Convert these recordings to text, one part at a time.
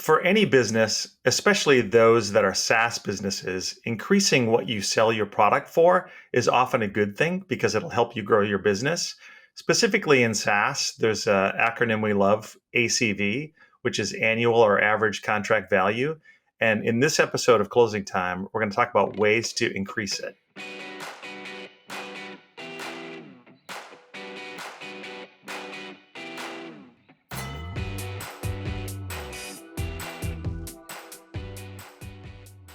For any business, especially those that are SaaS businesses, increasing what you sell your product for is often a good thing because it'll help you grow your business. Specifically in SaaS, there's an acronym we love, ACV, which is annual or average contract value. And in this episode of Closing Time, we're going to talk about ways to increase it.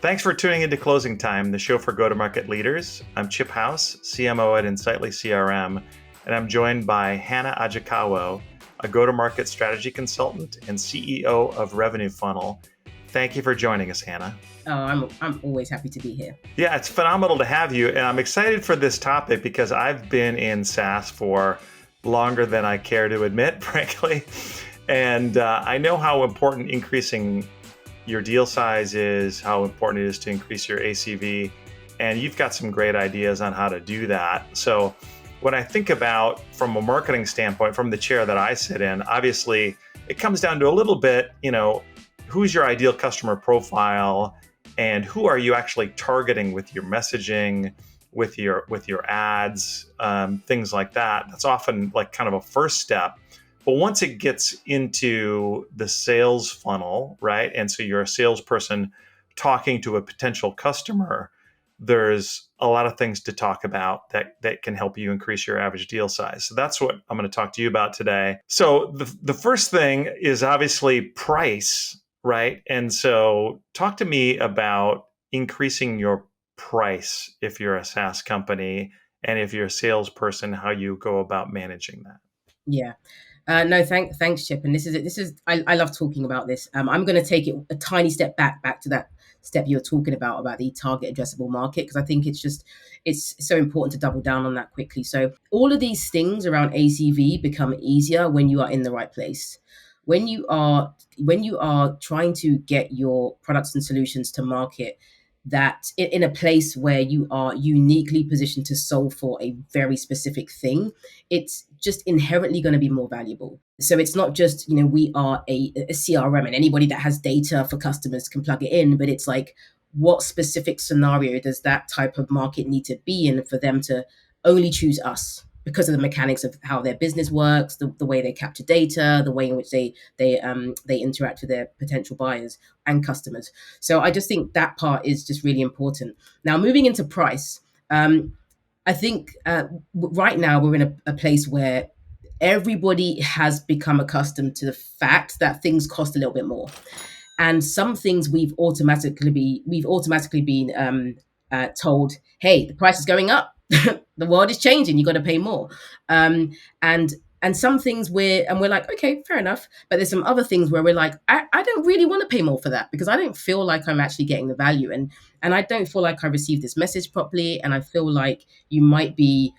Thanks for tuning into Closing Time, the show for go-to-market leaders. I'm Chip House, CMO at Insightly CRM, and I'm joined by Hannah Ajikawo, a go-to-market strategy consultant and CEO of Revenue Funnel. Thank you for joining us, Hannah. Oh, I'm always happy to be here. Yeah, it's phenomenal to have you, and I'm excited for this topic because I've been in SaaS for longer than I care to admit, frankly, and I know how important increasing your deal size is, how important it is to increase your ACV, and you've got some great ideas on how to do that. So when I think about from a marketing standpoint, from the chair that I sit in, obviously it comes down to a little bit, who's your ideal customer profile and who are you actually targeting with your messaging, with your ads, things like that. That's often like kind of a first step. But once it gets into the sales funnel, right? And so you're a salesperson talking to a potential customer, there's a lot of things to talk about that can help you increase your average deal size. So that's what I'm going to talk to you about today. So the first thing is obviously price, right? And so talk to me about increasing your price if you're a SaaS company and if you're a salesperson, how you go about managing that. Yeah. No, thanks, Chip. And I love talking about this. I'm going to take it a tiny step back to that step you were talking about the target addressable market, because I think it's so important to double down on that quickly. So all of these things around ACV become easier when you are in the right place. When you are trying to get your products and solutions to market, that in a place where you are uniquely positioned to solve for a very specific thing, it's just inherently going to be more valuable. So it's not just, we are a CRM and anybody that has data for customers can plug it in, but it's like, what specific scenario does that type of market need to be in for them to only choose us? Because of the mechanics of how their business works, the way they capture data, the way in which they interact with their potential buyers and customers. So I just think that part is just really important. Now, moving into price, I think right now we're in a place where everybody has become accustomed to the fact that things cost a little bit more, and some things we've automatically been told, hey, the price is going up. The world is changing. You got to pay more. Um, and some things we're like, okay, fair enough. But there's some other things where we're like, I don't really want to pay more for that because I don't feel like I'm actually getting the value, and I don't feel like I received this message properly, and I feel like you might be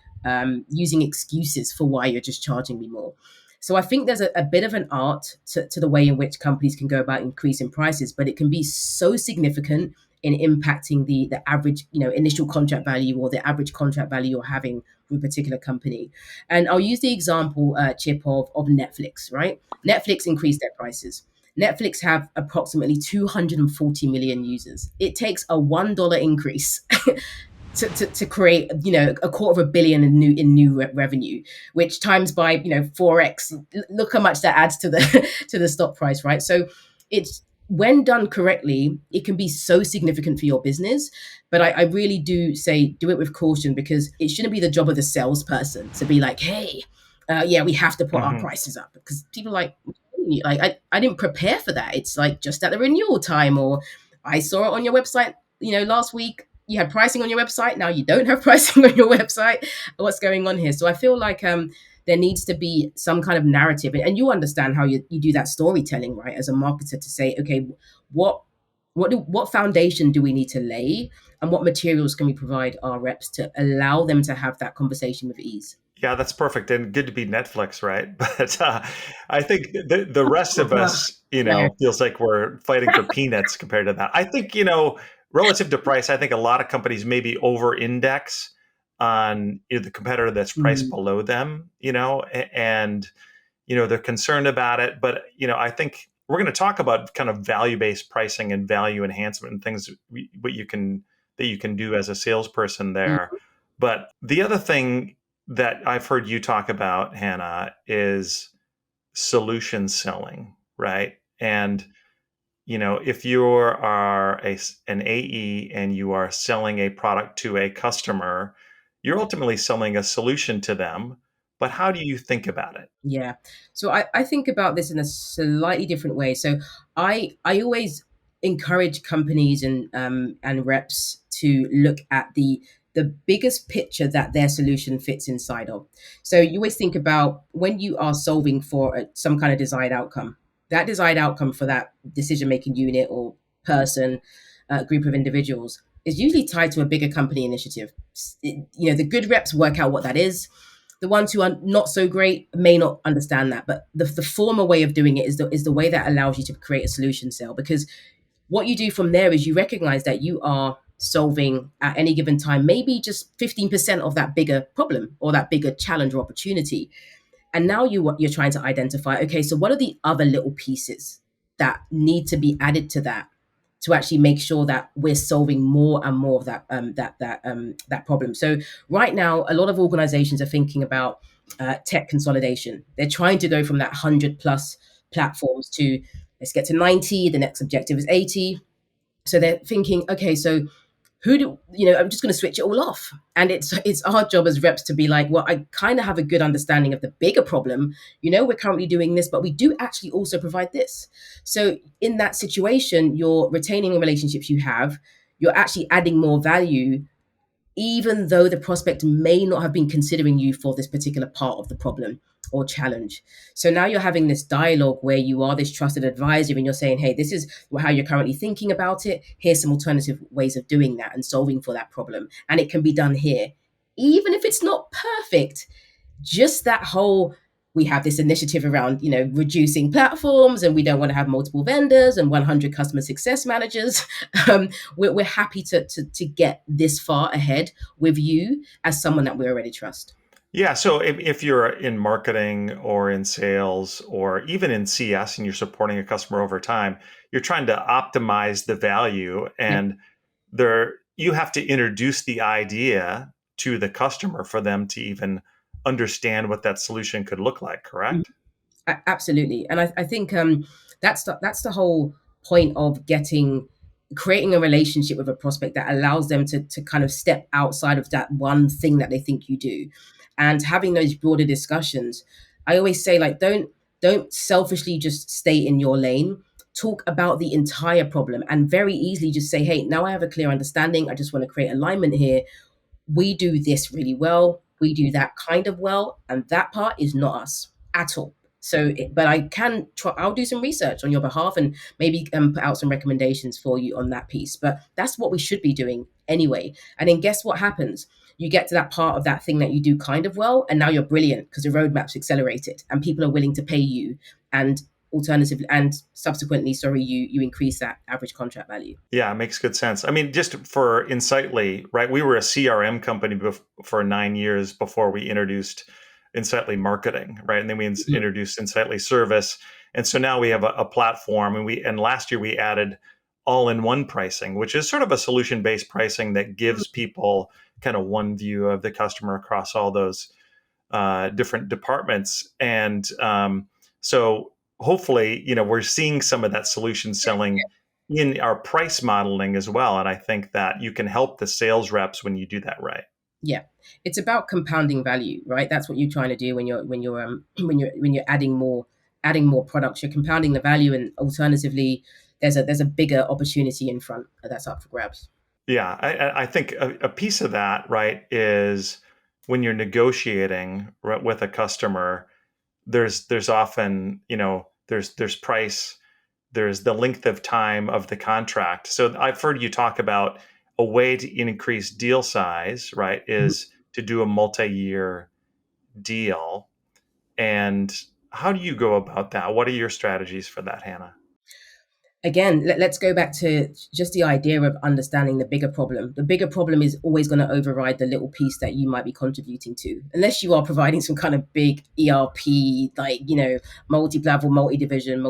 using excuses for why you're just charging me more. So I think there's a bit of an art to the way in which companies can go about increasing prices, but it can be so significant in impacting the average, initial contract value or the average contract value you're having with a particular company. And I'll use the example, Chip, of Netflix, right? Netflix increased their prices. Netflix have approximately 240 million users. It takes a $1 increase to create, $250 million in new revenue, which times by 4x. Look how much that adds to the to the stock price, right? So it's, when done correctly, it can be so significant for your business. But I really do say do it with caution, because it shouldn't be the job of the salesperson to be like, hey, yeah, we have to put our prices up, because people are like I didn't prepare for that. It's like just at the renewal time, or I saw it on your website, last week. You had pricing on your website. Now you don't have pricing on your website. What's going on here? So I feel like there needs to be some kind of narrative, and you understand how you do that storytelling, right? As a marketer, to say, okay, what foundation do we need to lay, and what materials can we provide our reps to allow them to have that conversation with ease? Yeah, that's perfect and good to be Netflix, right? But I think the rest of us, Yeah. feels like we're fighting for peanuts compared to that. I think, relative to price, I think a lot of companies maybe over-index on the competitor that's priced Mm. below them, and they're concerned about it. But I think we're going to talk about kind of value-based pricing and value enhancement and things what you can that you can do as a salesperson there. Mm. But the other thing that I've heard you talk about, Hannah, is solution selling, right? And if you are an AE and you are selling a product to a customer, you're ultimately selling a solution to them. But how do you think about it? Yeah. So I think about this in a slightly different way. So I always encourage companies and reps to look at the biggest picture that their solution fits inside of. So you always think about when you are solving for some kind of desired outcome. That desired outcome for that decision making unit or person, group of individuals is usually tied to a bigger company initiative. The good reps work out what that is. The ones who are not so great may not understand that, but the former way of doing it is the way that allows you to create a solution sale, because what you do from there is you recognize that you are solving at any given time maybe just 15% of that bigger problem or that bigger challenge or opportunity. And now you're trying to identify, okay, so what are the other little pieces that need to be added to that to actually make sure that we're solving more and more of that problem. So right now, a lot of organizations are thinking about tech consolidation. They're trying to go from that 100 plus platforms to, let's get to 90. The next objective is 80. So they're thinking, okay, so who do I'm just going to switch it all off. And it's our job as reps to be like, well, I kind of have a good understanding of the bigger problem. We're currently doing this, but we do actually also provide this. So in that situation, you're retaining the relationships you have, you're actually adding more value, even though the prospect may not have been considering you for this particular part of the problem or challenge. So now you're having this dialogue where you are this trusted advisor and you're saying, hey, this is how you're currently thinking about it. Here's some alternative ways of doing that and solving for that problem. And it can be done here. Even if it's not perfect, just that whole, we have this initiative around reducing platforms and we don't want to have multiple vendors and 100 customer success managers. We're happy to get this far ahead with you as someone that we already trust. Yeah. So if you're in marketing or in sales or even in CS and you're supporting a customer over time, you're trying to optimize the value, Yeah. and there you have to introduce the idea to the customer for them to even understand what that solution could look like, correct? Absolutely, and I think that's the whole point of creating a relationship with a prospect that allows them to kind of step outside of that one thing that they think you do, and having those broader discussions. I always say, like, don't selfishly just stay in your lane. Talk about the entire problem and very easily just say, hey, now I have a clear understanding. I just want to create alignment here. We do this really well, we do that kind of well, and that part is not us at all. So but I can try, I'll do some research on your behalf and maybe put out some recommendations for you on that piece, but that's what we should be doing anyway. And then guess what happens? You get to that part of that thing that you do kind of well, and now you're brilliant because the roadmap's accelerated and people are willing to pay you, and alternatively and subsequently, sorry, you increase that average contract value. Yeah, it makes good sense. I mean, just for Insightly, right? We were a CRM company for 9 years before we introduced Insightly Marketing, right? And then we Mhm. introduced Insightly Service, and so now we have a platform. And last year we added all-in-one pricing, which is sort of a solution-based pricing that gives people kind of one view of the customer across all those different departments. And so hopefully, we're seeing some of that solution selling in our price modeling as well. And I think that you can help the sales reps when you do that right. Yeah, it's about compounding value, right? That's what you're trying to do when you're adding more products. You're compounding the value, and alternatively, there's a bigger opportunity in front that's up for grabs. Yeah, I think a piece of that, right, is when you're negotiating with a customer, there's often, there's price, there's the length of time of the contract. So I've heard you talk about a way to increase deal size, right, is to do a multi-year deal. And how do you go about that? What are your strategies for that, Hannah? Again, let's go back to just the idea of understanding the bigger problem. The bigger problem is always going to override the little piece that you might be contributing to, unless you are providing some kind of big ERP, like, multi-level, multi-division,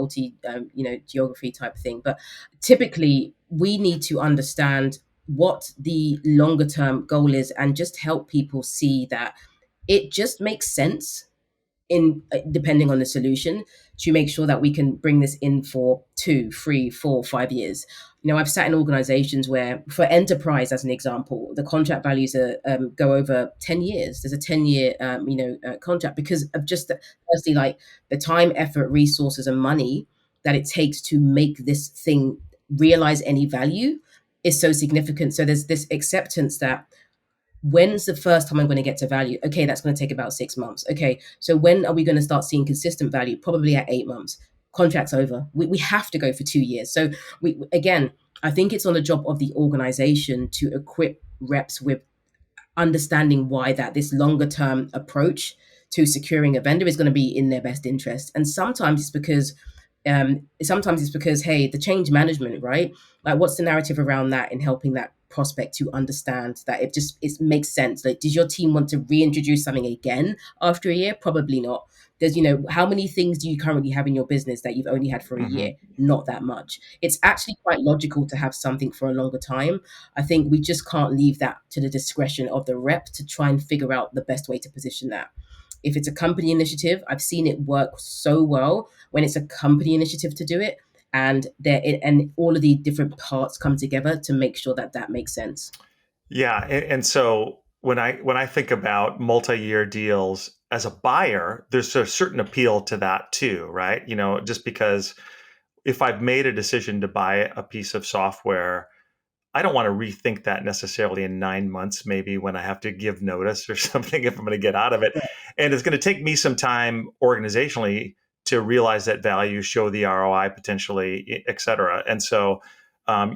geography type thing. But typically, we need to understand what the longer term goal is and just help people see that it just makes sense in depending on the solution, to make sure that we can bring this in for 2, 3, 4, 5 years. I've sat in organizations where, for enterprise as an example, the contract values go over 10 years. There's a 10-year contract, because of just firstly, like, the time, effort, resources, and money that it takes to make this thing realize any value is so significant. So there's this acceptance that, when's the first time I'm going to get to value? Okay, that's going to take about 6 months. Okay, so when are we going to start seeing consistent value? Probably at 8 months. Contract's over. We have to go for 2 years. So again, I think it's on the job of the organization to equip reps with understanding why that this longer term approach to securing a vendor is going to be in their best interest. And sometimes it's because, hey, the change management, right? Like, what's the narrative around that, in helping that prospect to understand that it makes sense? Like, does your team want to reintroduce something again after a year? Probably not. There's, how many things do you currently have in your business that you've only had for a Mm-hmm. year? Not that much. It's actually quite logical to have something for a longer time. I think we just can't leave that to the discretion of the rep to try and figure out the best way to position that. If it's a company initiative, I've seen it work so well when it's a company initiative to do it, and all of the different parts come together to make sure that that makes sense. Yeah, and so when I think about multi-year deals as a buyer, there's a certain appeal to that too, right? Just because if I've made a decision to buy a piece of software, I don't want to rethink that necessarily in 9 months, maybe when I have to give notice or something, if I'm going to get out of it. And it's going to take me some time organizationally to realize that value, show the ROI potentially, et cetera. And so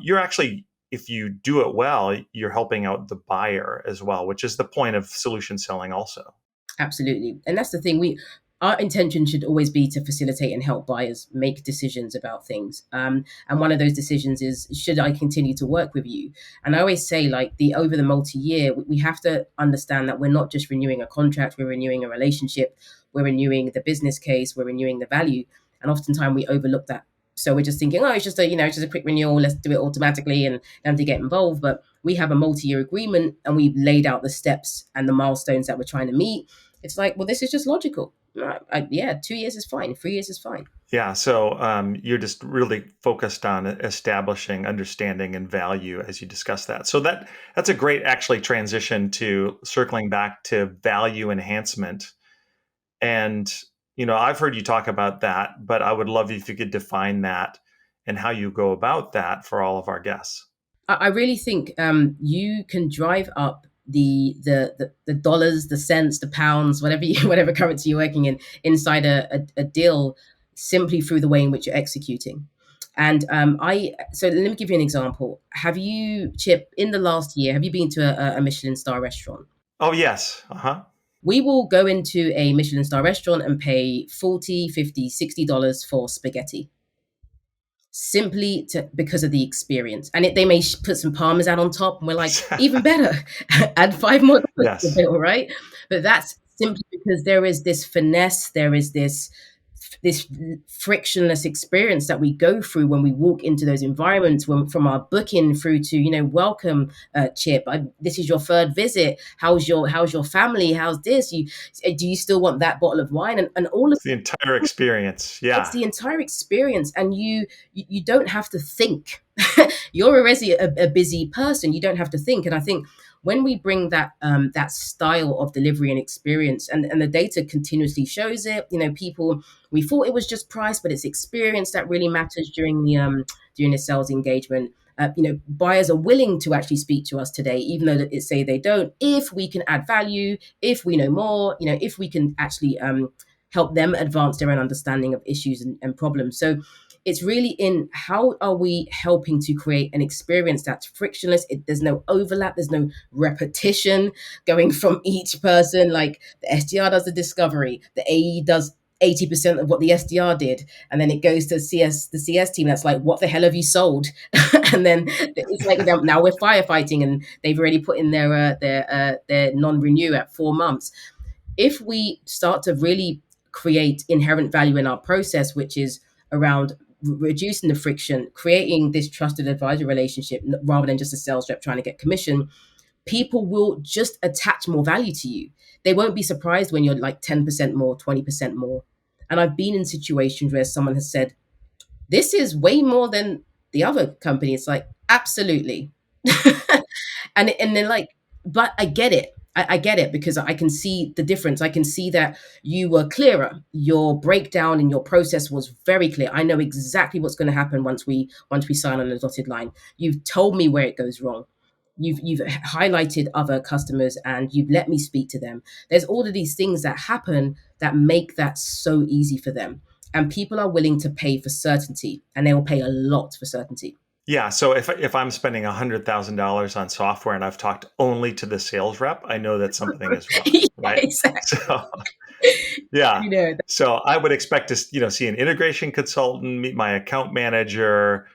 you're actually, if you do it well, you're helping out the buyer as well, which is the point of solution selling also. Absolutely. And that's the thing. Our intention should always be to facilitate and help buyers make decisions about things. And one of those decisions is, should I continue to work with you? And I always say, like, over the multi-year, we have to understand that we're not just renewing a contract, we're renewing a relationship, we're renewing the business case, we're renewing the value. And oftentimes we overlook that. So we're just thinking, oh, it's just a quick renewal, let's do it automatically and don't have to get involved. But we have a multi-year agreement, and we've laid out the steps and the milestones that we're trying to meet. It's like, well, this is just logical. Yeah, 2 years is fine. 3 years is fine. Yeah, so you're just really focused on establishing understanding and value as you discuss that. So that's a great actually transition to circling back to value enhancement. And I've heard you talk about that, but I would love if you could define that and how you go about that for all of our guests. I really think you can drive up the dollars, the cents, the pounds, whatever currency you're working in, inside a deal, simply through the way in which you're executing. And so let me give you an example. Have you, Chip, in the last year, have you been to a Michelin star restaurant? Oh, yes. Uh-huh. We will go into a Michelin star restaurant and pay $40, $50, $60 for spaghetti, simply because of the experience. And they may put some parmesan on top, and we're like, even better, add $5 more to the Yes. bill, right? But that's simply because there is this finesse, there is this frictionless experience that we go through when we walk into those environments, from our booking through to, welcome, Chip, this is your third visit, how's your family, how's this, do you still want that bottle of wine, and all of It's the entire experience. it's Yeah. the entire experience, and you don't have to think. You're already a busy person, you don't have to think. And I think when we bring that style of delivery and experience, and the data continuously shows it, people, we thought it was just price, but it's experience that really matters during the sales engagement. Buyers are willing to actually speak to us today, even though it say they don't, if we can add value, if we know more, if we can actually help them advance their own understanding of issues and problems. So it's really in, how are we helping to create an experience that's frictionless? There's no overlap, there's no repetition going from each person. Like, the SDR does the discovery, the AE does 80% of what the SDR did. And then it goes to the CS team. That's like, what the hell have you sold? And then it's like, now we're firefighting, and they've already put in their non-renew at 4 months. If we start to really create inherent value in our process, which is around reducing the friction, creating this trusted advisor relationship rather than just a sales rep trying to get commission, people will just attach more value to you. They won't be surprised when you're like 10% more, 20% more. And I've been in situations where someone has said, this is way more than the other company. It's like, absolutely. And they're like, but I get it. I get it, because I can see the difference. I can see that you were clearer. Your breakdown in your process was very clear. I know exactly what's going to happen once we sign on the dotted line. You've told me where it goes wrong. You've highlighted other customers and you've let me speak to them. There's all of these things that happen that make that so easy for them. And people are willing to pay for certainty, and they will pay a lot for certainty. Yeah. So if I'm spending $100,000 on software and I've talked only to the sales rep, I know that something is wrong, Yeah, right? exactly. So yeah. You know, So I would expect to, see an integration consultant, meet my account manager,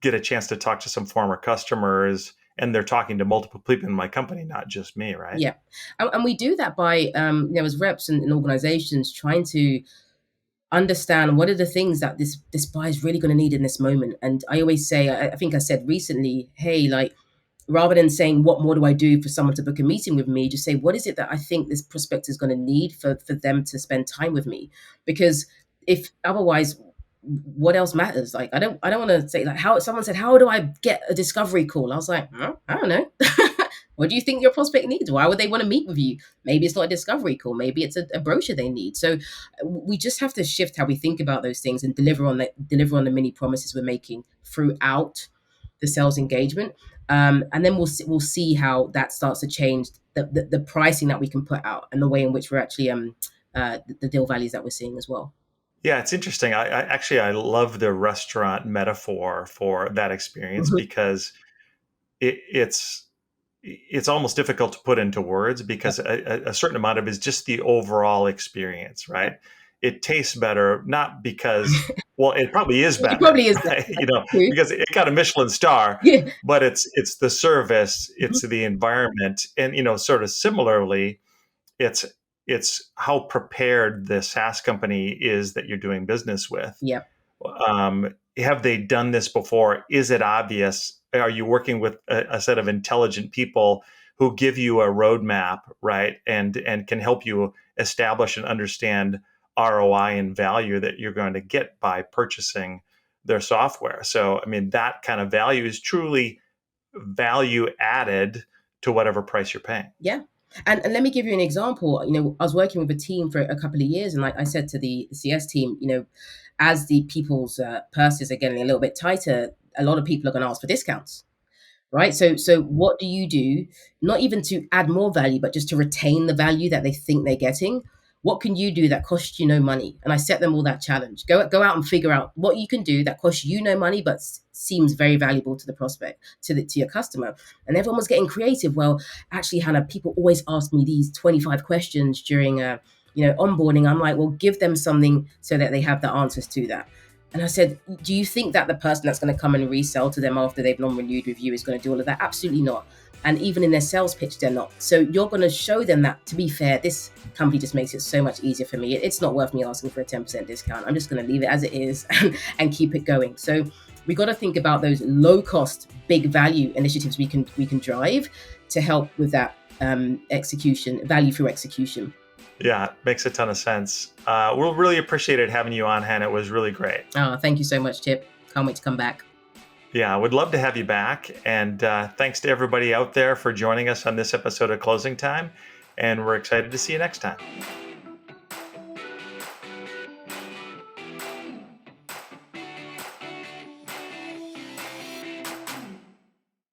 get a chance to talk to some former customers, and they're talking to multiple people in my company, not just me, right? yeah. And we do that by, as reps and organizations, trying to understand what are the things that this buyer is really going to need in this moment. And I always say, I think I said recently, hey, like, rather than saying what more do I do for someone to book a meeting with me, just say, what is it that I think this prospect is going to need for them to spend time with me? Because if otherwise, what else matters? Like, I don't want to say, like, how someone said, how do I get a discovery call? I was like, I don't know. What do you think your prospect needs? Why would they want to meet with you? Maybe it's not a discovery call. Maybe it's a brochure they need. So we just have to shift how we think about those things and deliver on the mini promises we're making throughout the sales engagement. And then we'll see how that starts to change the pricing that we can put out and the way in which we're actually the deal values that we're seeing as well. Yeah, it's interesting. I love the restaurant metaphor for that experience because it's almost difficult to put into words because a certain amount of it is just the overall experience, right? It tastes better, not because, well, it probably is better, It probably is right? better. Because it got a Michelin star, Yeah. but it's the service, it's the environment, and sort of similarly, it's how prepared the SaaS company is that you're doing business with. Yep. Have they done this before? Is it obvious? Are you working with a set of intelligent people who give you a roadmap, right? And can help you establish and understand ROI and value that you're going to get by purchasing their software. So, I mean, that kind of value is truly value added to whatever price you're paying. Yeah. And let me give you an example. I was working with a team for a couple of years, and like I said to the CS team, as the people's purses are getting a little bit tighter, a lot of people are going to ask for discounts, right? So what do you do? Not even to add more value, but just to retain the value that they think they're getting. What can you do that costs you no money? And I set them all that challenge. Go out and figure out what you can do that costs you no money, but seems very valuable to the prospect, to your customer. And everyone was getting creative. Well, actually, Hannah, people always ask me these 25 questions during onboarding. I'm like, well, give them something so that they have the answers to that. And I said, do you think that the person that's going to come and resell to them after they've non-renewed with you is going to do all of that? Absolutely not. And even in their sales pitch, they're not. So you're going to show them that, to be fair, this company just makes it so much easier for me. It's not worth me asking for a 10% discount. I'm just going to leave it as it is and keep it going. So we got to think about those low cost, big value initiatives we can drive to help with that execution, value through execution. Yeah, makes a ton of sense. We'll really appreciated having you on, Hannah. It was really great. Oh, thank you so much, Chip. Can't wait to come back. Yeah, I would love to have you back. And thanks to everybody out there for joining us on this episode of Closing Time. And we're excited to see you next time.